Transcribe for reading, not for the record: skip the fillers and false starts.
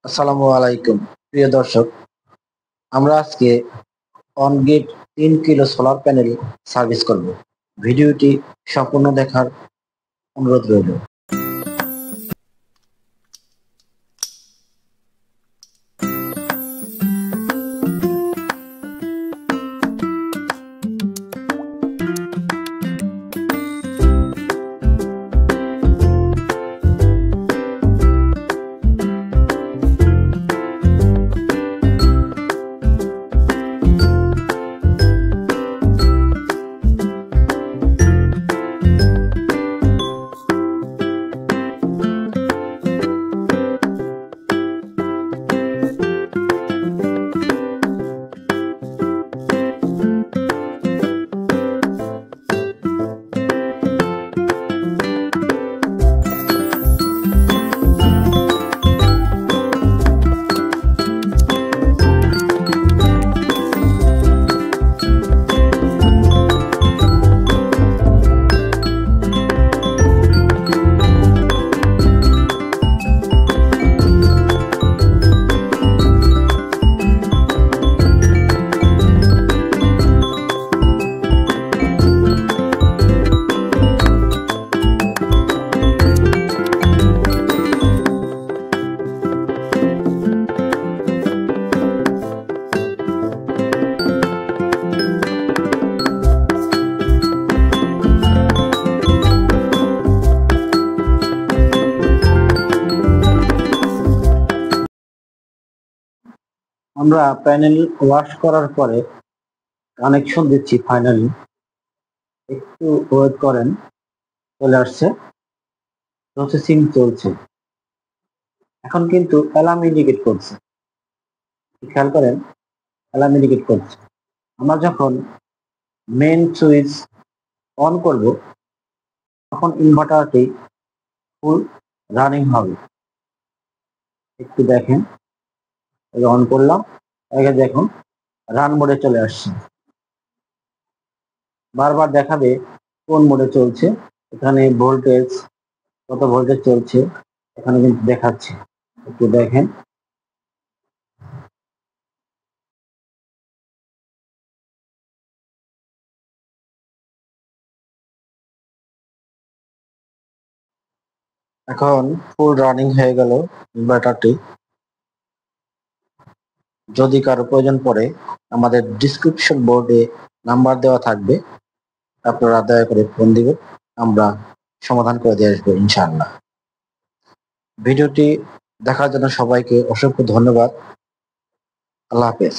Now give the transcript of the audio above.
আসসালামু আলাইকুম প্রিয় দর্শক, আমরা আজকে on-grid 3 kilo solar panel service করব। ভিডিওটি সম্পূর্ণ দেখার অনুরোধ রইল। আমরা প্যানেল ওয়াশ করার পরে কানেকশন দিচ্ছি। ফাইনালি একটু ওয়েট করেন, চলে আসছে, প্রসেসিং চলছে। এখন কিন্তু অ্যালার্ম ইন্ডিকেট করছে, খেয়াল করেন, অ্যালার্ম ইন্ডিকেট করছে। আমরা যখন মেন সুইচ অন করব তখন ইনভার্টারটি ফুল রানিং হবে। একটু দেখেন, অন করলাম, আগে দেখুন রান মোডে চলে আসছে। বারবার দেখাবে কোন মোডে চলছে। এখানে ভোল্টেজ, কত ভোল্টেজ চলছে এখানে কিন্তু দেখাচ্ছে। একটু দেখেন, এখন ফুল রানিং হয়ে গেল ইনভার্টারটি। যদি কারো প্রয়োজন পড়ে আমাদের ডিসক্রিপশন বোর্ডে নাম্বার দেওয়া থাকবে, আপনারা দয়া করে ফোন দিবেন, আমরা সমাধান করে দিয়ে আসবো ইনশাআল্লাহ। ভিডিওটি দেখার জন্য সবাইকে অসংখ্য ধন্যবাদ। আল্লাহ হাফেজ।